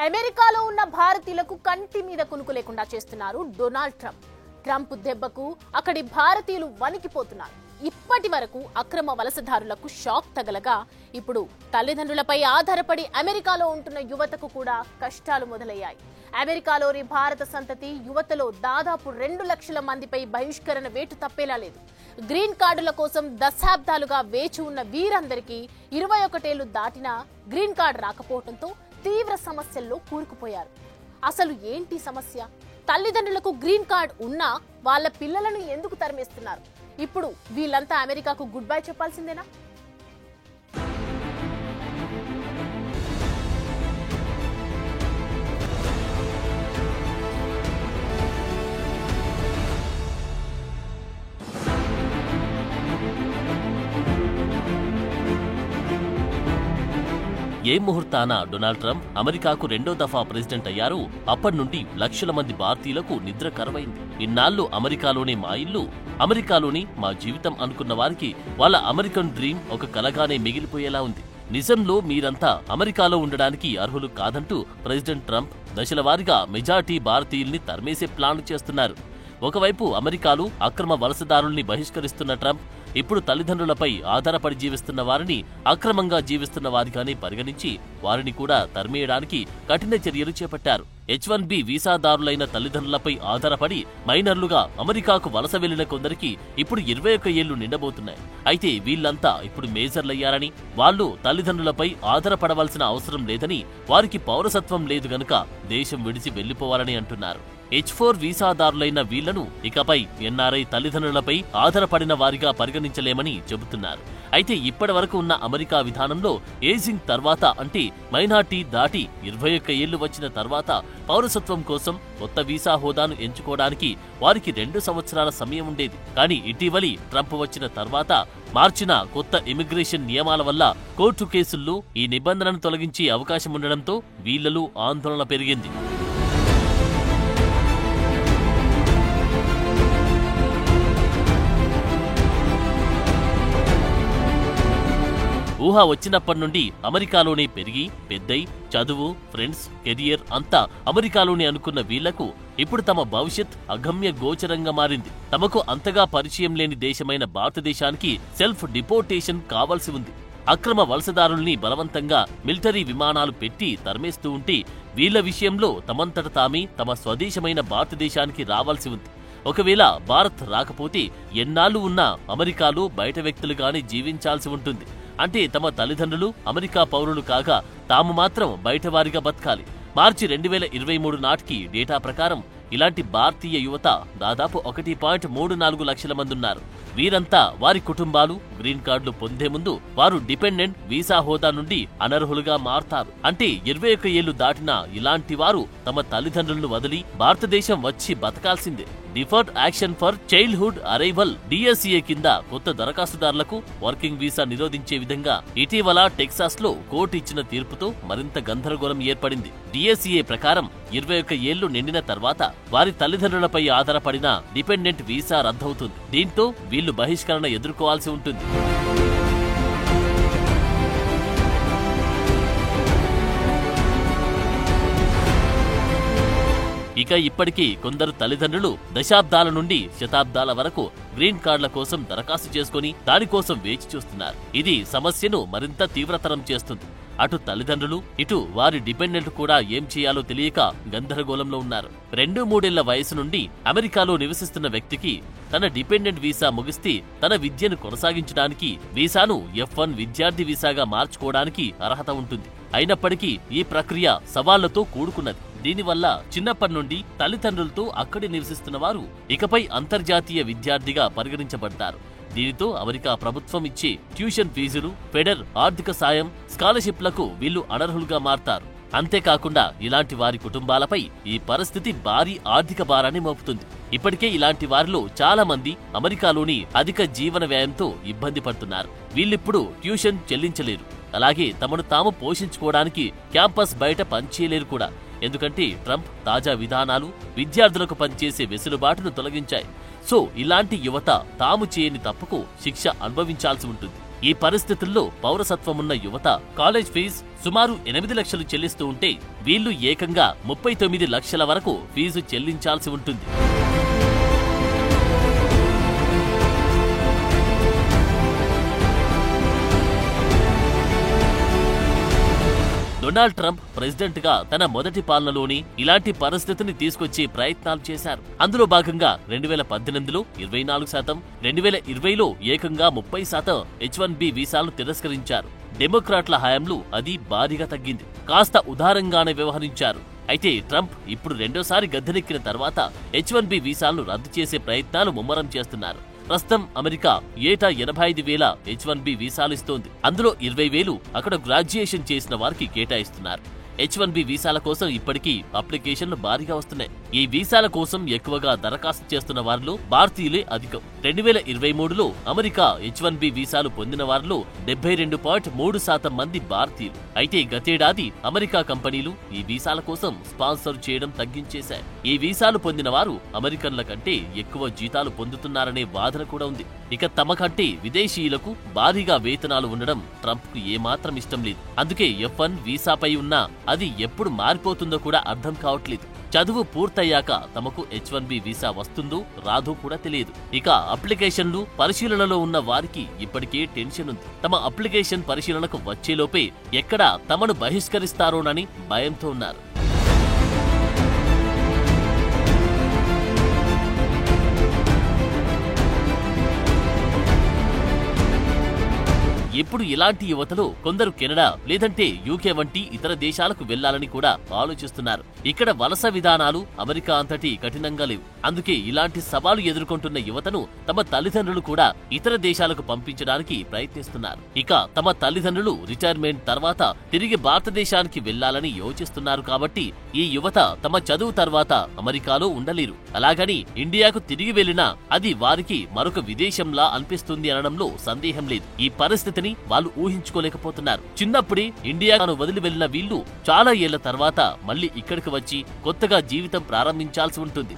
అమెరికాలో ఉన్న భారతీయులకు కంటి మీద కునుకు లేకుండా చేస్తున్నారు డొనాల్డ్ ట్రంప్. ట్రంప్ దెబ్బకు అక్కడి భారతీయులు వణికిపోతున్నారు. ఇప్పటి వరకు అక్రమ వలసదారులకు షాక్ తగలగా ఇప్పుడు తల్లిదండ్రులపై ఆధారపడి అమెరికాలో ఉంటున్న యువతకు కూడా కష్టాలు మొదలయ్యాయి. అమెరికాలోని భారత సంతతి యువతలో దాదాపు 2 లక్షల మందిపై బహిష్కరణ వేటు తప్పేలా లేదు. గ్రీన్ కార్డుల కోసం దశాబ్దాలుగా వేచి ఉన్న వీరందరికీ 21 ఏళ్లు దాటినా గ్రీన్ కార్డు రాకపోవడంతో తీవ్ర సమస్యల్లో కూరుకుపోయారు. అసలు ఏంటి సమస్య? తల్లిదండ్రులకు గ్రీన్ కార్డ్ ఉన్నా వాళ్ళ పిల్లలను ఎందుకు తరిమేస్తున్నారు? ఇప్పుడు వీళ్ళంతా అమెరికాకు గుడ్ బై చెప్పాల్సిందేనా? ఏ ముహూర్తాన డొనాల్డ్ ట్రంప్ అమెరికాకు 2వ దఫా ప్రెసిడెంట్ అయ్యారు. అప్పటి నుండి లక్షల మంది భారతీయులకు నిద్ర కరువైంది. ఇన్నాళ్లు అమెరికాలోనే మా ఇల్లు, అమెరికాలోని మా జీవితం అనుకున్న వారికి వాళ్ళ అమెరికన్ డ్రీమ్ ఒక కలగానే మిగిలిపోయేలా ఉంది. నిజంలో మీరంతా అమెరికాలో ఉండడానికి అర్హులు కాదంటూ ప్రెసిడెంట్ ట్రంప్ దశలవారీగా మెజారిటీ భారతీయుల్ని తరిమేసే ప్లాన్లు చేస్తున్నారు. ఒకవైపు అమెరికాలో అక్రమ వలసదారుల్ని బహిష్కరిస్తున్న ట్రంప్ ఇప్పుడు తల్లిదండ్రులపై ఆధారపడి జీవిస్తున్న వారిని అక్రమంగా జీవిస్తున్న వారిగానే పరిగణించి వారిని కూడా తరిమేయడానికి కఠిన చర్యలు చేపట్టారు. H-1B వీసాదారులైన తల్లిదండ్రులపై ఆధారపడి మైనర్లుగా అమెరికాకు వలస వెళ్లిన కొందరికి ఇప్పుడు 21 ఏళ్లు నిండబోతున్నాయి. అయితే వీళ్లంతా ఇప్పుడు మేజర్లయ్యారని, వాళ్లు తల్లిదండ్రులపై ఆధారపడవలసిన అవసరం లేదని, వారికి పౌరసత్వం లేదు గనుక దేశం విడిచి వెళ్లిపోవాలని అంటున్నారు. H-4 వీసాదారులైన వీళ్లను ఇకపై NRI తల్లిదండ్రులపై ఆధారపడిన వారిగా పరిగణించలేమని చెబుతున్నారు. అయితే ఇప్పటి వరకు ఉన్న అమెరికా విధానంలో ఏజింగ్ తర్వాత అంటే మైనార్టీ దాటి 21 ఏళ్లు వచ్చిన తర్వాత పౌరసత్వం కోసం కొత్త వీసా హోదాను ఎంచుకోవడానికి వారికి 2 సంవత్సరాల సమయం ఉండేది. కానీ ఇటీవలి ట్రంప్ వచ్చిన తర్వాత మార్చిన కొత్త ఇమిగ్రేషన్ నియమాల వల్ల కోర్టు కేసుల్లో ఈ నిబంధనను తొలగించే అవకాశం ఉండడంతో వీళ్లలో ఆందోళన పెరిగింది. ఊహ వచ్చినప్పటి నుండి అమెరికాలోనే పెరిగి పెద్దై చదువు, ఫ్రెండ్స్, కెరియర్ అంతా అమెరికాలోనే అనుకున్న వీళ్లకు ఇప్పుడు తమ భవిష్యత్ అగమ్య గోచరంగా మారింది. తమకు అంతగా పరిచయం లేని దేశమైన భారతదేశానికి సెల్ఫ్ డిపోర్టేషన్ కావాల్సి ఉంది. అక్రమ వలసదారుల్ని బలవంతంగా మిలిటరీ విమానాలు పెట్టి తరిమేస్తూ ఉంటే వీళ్ల విషయంలో తమంతట తామే తమ స్వదేశమైన భారతదేశానికి రావాల్సి ఉంది. ఒకవేళ భారత్ రాకపోతే ఎన్నాళ్లు ఉన్నా అమెరికాలో బయట వ్యక్తులుగానే జీవించాల్సి ఉంటుంది. అంటే తమ తల్లిదండ్రులు అమెరికా పౌరులు కాగా తాము మాత్రం బయటవారిగా బతకాలి. మార్చి 2023 నాటికి డేటా ప్రకారం ఇలాంటి భారతీయ యువత దాదాపు 1.34 లక్షల మంది ఉన్నారు. వీరంతా వారి కుటుంబాలు గ్రీన్ కార్డులు పొందే ముందు వారు డిపెండెంట్ వీసా హోదా నుండి అనర్హులుగా మారతారు. అంటే 21 ఏళ్లు దాటినా ఇలాంటి వారు తమ తల్లిదండ్రులను వదిలి భారతదేశం వచ్చి బతకాల్సిందే. Deferred action for childhood arrival DSCA కింద కొత్త దరఖాస్తుదారులకు వర్కింగ్ వీసా నిరోధించే విధంగా ఇటీవల టెక్సాస్ లో కోర్టు ఇచ్చిన తీర్పుతో మరింత గందరగోళం ఏర్పడింది. DSCA ప్రకారం 21 ఏళ్లు నిండిన తర్వాత వారి తల్లిదండ్రులపై ఆధారపడిన డిపెండెంట్ వీసా రద్దవుతుంది. దీంతో వీళ్లు బహిష్కరణ ఎదుర్కోవాల్సి ఉంటుంది. ఇక ఇప్పటికీ కొందరు తల్లిదండ్రులు దశాబ్దాల నుండి శతాబ్దాల వరకు గ్రీన్ కార్డుల కోసం దరఖాస్తు చేసుకుని దానికోసం వేచి చూస్తున్నారు. ఇది సమస్యను మరింత తీవ్రతరం చేస్తుంది. అటు తల్లిదండ్రులు ఇటు వారి డిపెండెంట్ కూడా ఏం చేయాలో తెలియక గందరగోళంలో ఉన్నారు. 2-3 ఏళ్ల వయసు నుండి అమెరికాలో నివసిస్తున్న వ్యక్తికి తన డిపెండెంట్ వీసా ముగిస్తే తన విద్యను కొనసాగించడానికి వీసాను F-1 విద్యార్థి వీసాగా మార్చుకోవడానికి అర్హత ఉంటుంది. అయినప్పటికీ ఈ ప్రక్రియ సవాళ్లతో కూడుకున్నది. దీనివల్ల చిన్నప్పటి నుండి తల్లిదండ్రులతో అక్కడే నివసిస్తున్న వారు ఇకపై అంతర్జాతీయ విద్యార్థిగా పరిగణించబడతారు. దీనితో అమెరికా ప్రభుత్వం ఇచ్చే ట్యూషన్ ఫీజులు, ఫెడరల్ ఆర్థిక సాయం, స్కాలర్షిప్లకు వీళ్లు అనర్హులుగా మారతారు. అంతేకాకుండా ఇలాంటి వారి కుటుంబాలపై ఈ పరిస్థితి భారీ ఆర్థిక భారాన్ని మోపుతుంది. ఇప్పటికే ఇలాంటి వారిలో చాలా మంది అమెరికాలోని అధిక జీవన వ్యయంతో ఇబ్బంది పడుతున్నారు. వీళ్ళిప్పుడు ట్యూషన్ చెల్లించలేరు. అలాగే తమను తాము పోషించుకోవడానికి క్యాంపస్ బయట పనిచేయలేరు కూడా. ఎందుకంటే ట్రంప్ తాజా విధానాలు విద్యార్థులకు పనిచేసే వెసులుబాటును తొలగించాయి. సో ఇలాంటి యువత తాము చేయని తప్పుకు శిక్ష అనుభవించాల్సి ఉంటుంది. ఈ పరిస్థితుల్లో పౌరసత్వమున్న యువత కాలేజ్ ఫీజు సుమారు 8 లక్షలు చెల్లిస్తూ ఉంటే వీళ్లు ఏకంగా 39 లక్షల వరకు ఫీజు చెల్లించాల్సి ఉంటుంది. డొనాల్డ్ ట్రంప్ ప్రెసిడెంట్ గా తన మొదటి పాలనలోని ఇలాంటి పరిస్థితిని తీసుకొచ్చే ప్రయత్నాలు చేశారు. అందులో భాగంగా 2018లో 24%, 2020లో ఏకంగా 30% H1B వీసాలను తిరస్కరించారు. డెమోక్రాట్ల హయాంలో అది భారీగా తగ్గింది. కాస్త ఉదారంగానే వ్యవహరించారు. అయితే ట్రంప్ ఇప్పుడు రెండోసారి గద్దెనెక్కిన తర్వాత H1B వీసాలను రద్దు చేసే ప్రయత్నాలు ముమ్మరం చేస్తున్నారు. ప్రస్తుతం అమెరికా ఏటా 85,000 H1B వీసాలు ఇస్తోంది. అందులో 20,000 అక్కడ గ్రాడ్యుయేషన్ చేసిన వారికి కేటాయిస్తున్నారు. H1B వీసాల కోసం ఇప్పటికీ అప్లికేషన్లు భారీగా వస్తున్నాయి. ఈ వీసాల కోసం ఎక్కువగా దరఖాస్తు చేస్తున్న వారిలో భారతీయులే అధికం. 2023లో అమెరికా H1B వీసాలు పొందిన వారిలో 72.3% మంది భారతీయులు. అయితే గతేడాది అమెరికా కంపెనీలు ఈ వీసాల కోసం స్పాన్సర్ చేయడం తగ్గించేశాయి. ఈ వీసాలు పొందిన వారు అమెరికన్ల కంటే ఎక్కువ జీతాలు పొందుతున్నారనే వాదన కూడా ఉంది. ఇక తమ కంటే విదేశీయులకు భారీగా వేతనాలు ఉండడం ట్రంప్ కు ఏమాత్రం ఇష్టం లేదు. అందుకే F1 వీసాపై ఉన్న అది ఎప్పుడు మారిపోతుందో కూడా అర్థం కావట్లేదు. చదువు పూర్తయ్యాక తమకు H1B వీసా వస్తుందో రాదో కూడా తెలియదు. ఇక అప్లికేషన్లు పరిశీలనలో ఉన్న వారికి ఇప్పటికే టెన్షన్ ఉంది. తమ అప్లికేషన్ పరిశీలనకు వచ్చేలోపే ఎక్కడ తమను బహిష్కరిస్తారోనని భయంతో ఉన్నారు. ఇప్పుడు ఇలాంటి యువతలో కొందరు కెనడా లేదంటే యూకే వంటి ఇతర దేశాలకు వెళ్లాలని కూడా ఆలోచిస్తున్నారు. ఇక్కడ వలస విధానాలు అమెరికా అంతటి కఠినంగా లేవు. అందుకే ఇలాంటి సవాలు ఎదుర్కొంటున్న యువతను తమ తల్లిదండ్రులు కూడా ఇతర దేశాలకు పంపించడానికి ప్రయత్నిస్తున్నారు. ఇక తమ తల్లిదండ్రులు రిటైర్మెంట్ తర్వాత తిరిగి భారతదేశానికి వెళ్లాలని యోచిస్తున్నారు. కాబట్టి ఈ యువత తమ చదువు తర్వాత అమెరికాలో ఉండలేరు. అలాగని ఇండియాకు తిరిగి వెళ్లినా అది వారికి మరొక విదేశంలా అనిపిస్తుంది అనడంలో సందేహం లేదు. ఈ పరిస్థితిని వాళ్ళు ఊహించుకోలేకపోతున్నారు. చిన్నప్పుడే ఇండియాను వదిలి వెళ్లిన వీళ్లు చాలా ఏళ్ల తర్వాత మళ్లీ ఇక్కడికి వచ్చి కొత్తగా జీవితం ప్రారంభించాల్సి ఉంటుంది.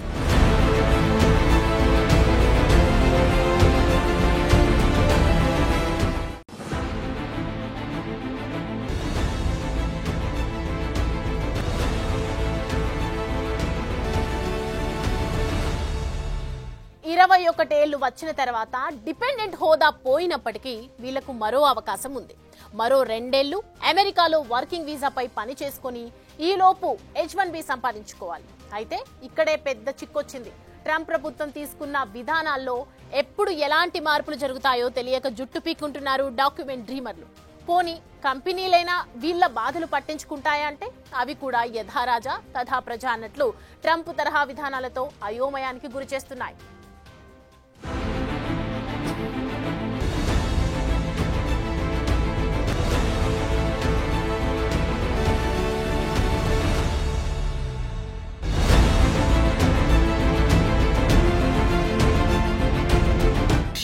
ఇరవై 21 ఏళ్లు వచ్చిన తర్వాత డిపెండెంట్ హోదా పోయినప్పటికీ వీళ్లకు మరో అవకాశం ఉంది. మరో 2 ఏళ్లు అమెరికాలో వర్కింగ్ వీసాపై పని చేసుకుని ఈలోపు H1B సంపాదించుకోవాలి. అయితే ఇక్కడే పెద్ద చిక్కొచ్చింది. ట్రంప్ ప్రభుత్వం తీసుకున్న విధానాల్లో ఎప్పుడు ఎలాంటి మార్పులు జరుగుతాయో తెలియక జుట్టు పీక్కుంటున్నారు డాక్యుమెంట్ డ్రీమర్లు. పోనీ కంపెనీలైనా వీళ్ల బాధలు పట్టించుకుంటాయా అంటే అవి కూడా యథారాజా తథా ప్రజ అన్నట్లు ట్రంప్ తరహా విధానాలతో అయోమయానికి గురి చేస్తున్నాయి.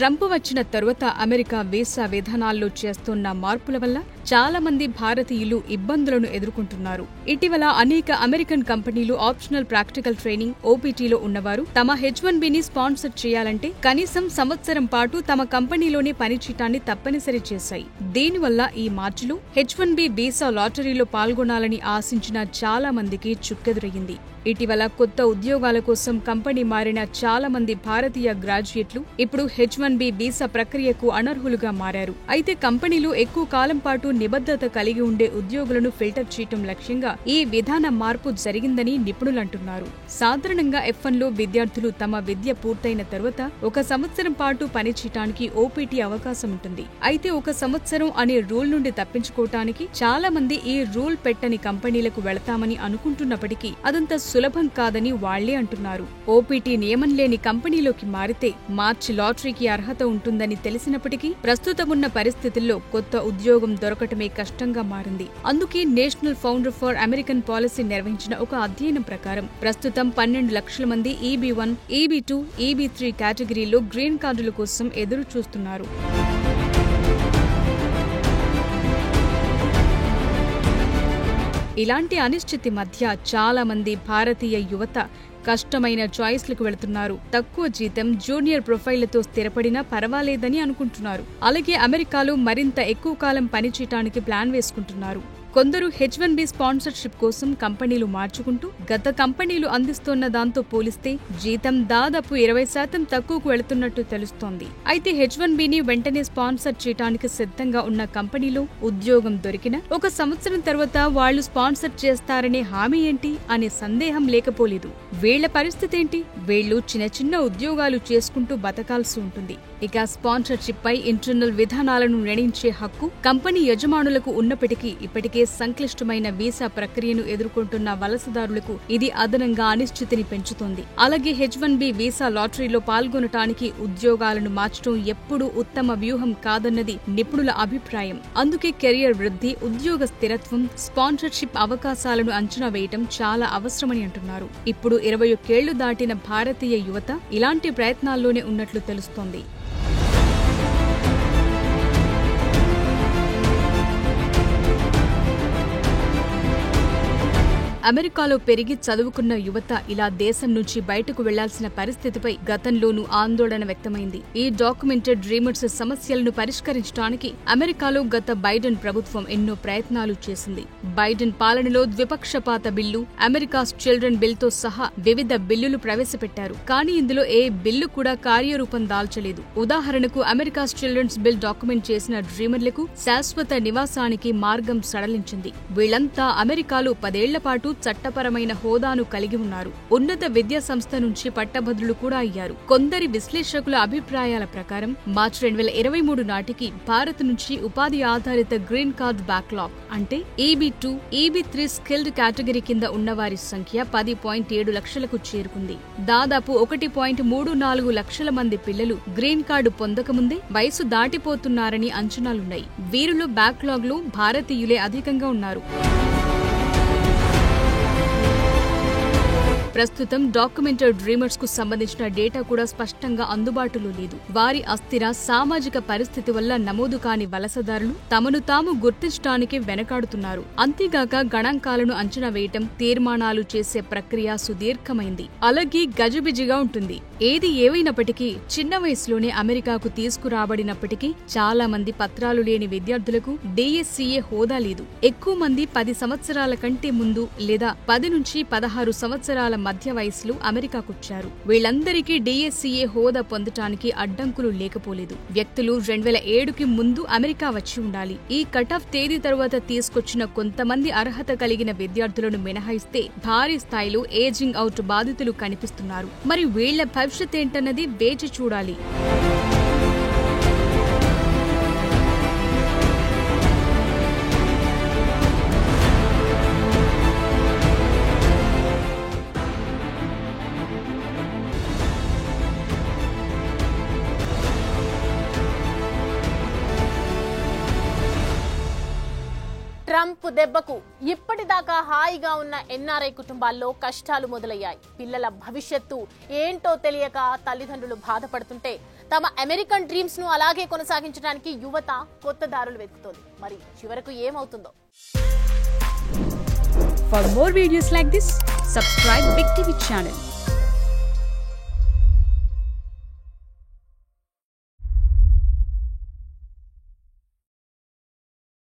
ట్రంప్ వచ్చిన తరువాత అమెరికా వీసా విధానాల్లో చేస్తున్న మార్పుల వల్ల చాలా మంది భారతీయులు ఇబ్బందులను ఎదుర్కొంటున్నారు. ఇటీవల అనేక అమెరికన్ కంపెనీలు ఆప్షనల్ ప్రాక్టికల్ ట్రైనింగ్ OPTలో ఉన్నవారు తమ H1Bని స్పాన్సర్ చేయాలంటే కనీసం సంవత్సరం పాటు తమ కంపెనీలోనే పనిచేయటాన్ని తప్పనిసరి చేశాయి. దీనివల్ల ఈ మార్చిలో H1B వీసా లాటరీలో పాల్గొనాలని ఆశించిన చాలా మందికి చుక్కెదురయ్యింది. ఇటీవల కొత్త ఉద్యోగాల కోసం కంపెనీ మారిన చాలా మంది భారతీయ గ్రాడ్యుయేట్లు ఇప్పుడు H1B వీసా ప్రక్రియకు అనర్హులుగా మారారు. అయితే కంపెనీలు ఎక్కువ కాలం పాటు నిబద్ధత కలిగి ఉండే ఉద్యోగులను ఫిల్టర్ చేయటం లక్ష్యంగా ఈ విధాన మార్పు జరిగిందని నిపుణులంటున్నారు. సాధారణంగా F1లో విద్యార్థులు తమ విద్య పూర్తయిన తరువాత 1 సంవత్సరం పాటు పనిచేయటానికి OPT అవకాశం ఉంటుంది. అయితే 1 సంవత్సరం అనే రూల్ నుండి తప్పించుకోవటానికి చాలా మంది ఈ రూల్ పెట్టని కంపెనీలకు వెళతామని అనుకుంటున్నప్పటికీ అదంత సులభం కాదని వాళ్లే అంటున్నారు. OPT నియమం లేని కంపెనీలోకి మారితే మార్చి లాటరీకి అర్హత ఉంటుందని తెలిసినప్పటికీ ప్రస్తుతమున్న పరిస్థితుల్లో కొత్త ఉద్యోగం దొరకటమే కష్టంగా మారింది. అందుకే national founder for American policy నిర్వహించిన ఒక అధ్యయనం ప్రకారం ప్రస్తుతం 12 లక్షల మంది EB1, EB2, EB3 కేటగిరీలో గ్రీన్ కార్డుల కోసం ఎదురు చూస్తున్నారు. ఇలాంటి అనిశ్చితి మధ్య చాలా మంది భారతీయ యువత కష్టమైన చాయిస్లకు వెళుతున్నారు. తక్కువ జీతం, జూనియర్ ప్రొఫైళ్లతో స్థిరపడినా పర్వాలేదని అనుకుంటున్నారు. అలాగే అమెరికాలో మరింత ఎక్కువ కాలం పనిచేయటానికి ప్లాన్ వేసుకుంటున్నారు. కొందరు H1B స్పాన్సర్షిప్ కోసం కంపెనీలు మార్చుకుంటూ గత కంపెనీలు అందిస్తున్న దాంతో పోలిస్తే జీతం దాదాపు 20% తక్కువకు వెళుతున్నట్టు తెలుస్తోంది. అయితే H1Bని వెంటనే స్పాన్సర్ చేయడానికి సిద్ధంగా ఉన్న కంపెనీలో ఉద్యోగం దొరికినా 1 సంవత్సరం తర్వాత వాళ్లు స్పాన్సర్ చేస్తారనే హామీ ఏంటి అనే సందేహం లేకపోలేదు. వీళ్ల పరిస్థితి ఏంటి? వీళ్లు చిన్న చిన్న ఉద్యోగాలు చేసుకుంటూ బతకాల్సి ఉంటుంది. ఇక స్పాన్సర్షిప్ పై ఇంటర్నల్ విధానాలను నిర్ణయించే హక్కు కంపెనీ యజమానులకు ఉన్నప్పటికీ ఇప్పటికే సంక్లిష్టమైన వీసా ప్రక్రియను ఎదుర్కొంటున్న వలసదారులకు ఇది అదనంగా అనిశ్చితిని పెంచుతోంది. అలాగే H1B వీసా లాటరీలో పాల్గొనటానికి ఉద్యోగాలను మార్చడం ఎప్పుడూ ఉత్తమ వ్యూహం కాదన్నది నిపుణుల అభిప్రాయం. అందుకే కెరియర్ వృద్ధి, ఉద్యోగ స్థిరత్వం, స్పాన్సర్షిప్ అవకాశాలను అంచనా వేయటం చాలా అవసరమని అంటున్నారు. ఇప్పుడు 21 ఏళ్లు దాటిన భారతీయ యువత ఇలాంటి ప్రయత్నాల్లోనే ఉన్నట్లు తెలుస్తోంది. అమెరికాలో పెరిగి చదువుకున్న యువత ఇలా దేశం నుంచి బయటకు వెళ్లాల్సిన పరిస్థితిపై గతంలోనూ ఆందోళన వ్యక్తమైంది. ఈ డాక్యుమెంటెడ్ డ్రీమర్స్ సమస్యలను పరిష్కరించడానికి అమెరికాలో గత బైడెన్ ప్రభుత్వం ఎన్నో ప్రయత్నాలు చేసింది. బైడెన్ పాలనలో ద్విపక్షపాత బిల్లు, అమెరికాస్ చిల్డ్రన్ బిల్తో సహా వివిధ బిల్లులు ప్రవేశపెట్టారు. కానీ ఇందులో ఏ బిల్లు కూడా కార్యరూపం దాల్చలేదు. ఉదాహరణకు అమెరికాస్ చిల్డ్రన్స్ బిల్ డాక్యుమెంట్ చేసిన డ్రీమర్లకు శాశ్వత నివాసానికి మార్గం సడలించింది. వీళ్లంతా అమెరికాలో 10 ఏళ్ల పాటు చట్టపరమైన హోదాను కలిగి ఉన్నారు. ఉన్నత విద్యా సంస్థ నుంచి పట్టభద్రులు కూడా అయ్యారు. కొందరి విశ్లేషకుల అభిప్రాయాల ప్రకారం మార్చి 2023 నాటికి భారత్ నుంచి ఉపాధి ఆధారిత గ్రీన్ కార్డ్ బ్యాక్లాగ్ అంటే EB2, EB3 స్కిల్డ్ కేటగిరీ కింద ఉన్నవారి సంఖ్య 10.7 లక్షలకు చేరుకుంది. దాదాపు 1.34 లక్షల మంది పిల్లలు గ్రీన్ కార్డు పొందకముందే వయసు దాటిపోతున్నారని అంచనాలున్నాయి. వీరిలో బ్యాక్లాగ్ లో భారతీయులే అధికంగా ఉన్నారు. ప్రస్తుతం డాక్యుమెంటెడ్ డ్రీమర్స్ కు సంబంధించిన డేటా కూడా స్పష్టంగా అందుబాటులో లేదు. వారి అస్థిర సామాజిక పరిస్థితి వల్ల నమోదు కాని వలసదారులు తమను తాము గుర్తించడానికి వెనకాడుతున్నారు. అంతేగాక గణాంకాలను అంచనా వేయటం, తీర్మానాలు చేసే ప్రక్రియ సుదీర్ఘమైంది, అలాగే గజిబిజిగా ఉంటుంది. ఏది ఏవైనప్పటికీ చిన్న వయసులోనే అమెరికాకు తీసుకురాబడినప్పటికీ చాలా మంది పత్రాలు లేని విద్యార్థులకు DSCA హోదా లేదు. ఎక్కువ మంది 10 సంవత్సరాల కంటే ముందు లేదా 10 నుంచి 16 సంవత్సరాల మధ్య వయసులో అమెరికాకొచ్చారు. వీళ్లందరికీ DSCA హోదా పొందటానికి అడ్డంకులు లేకపోలేదు. వ్యక్తులు 2007కి ముందు అమెరికా వచ్చి ఉండాలి. ఈ కట్ ఆఫ్ తేదీ తర్వాత తీసుకొచ్చిన కొంతమంది అర్హత కలిగిన విద్యార్థులను మినహాయిస్తే భారీ స్థాయిలో ఏజింగ్ అవుట్ బాధితులు కనిపిస్తున్నారు. మరి వీళ్ల భవిష్యత్ ఏంటన్నది వేచి చూడాలి. ట్రంప్ దెబ్బకు ఇప్పటిదాకా హాయిగా ఉన్న NRI కుటుంబాల్లో కష్టాలు మొదలయ్యాయి. పిల్లల భవిష్యత్తు ఏంటో తెలియక తల్లిదండ్రులు బాధపడుతుంటే తమ అమెరికన్ డ్రీమ్స్ ను అలాగే కొనసాగించడానికి యువత కొత్త దారులు వెతుకుతోంది. మరి చివరకు ఏమవుతుందో. For more videos like this, subscribe Big TV channel.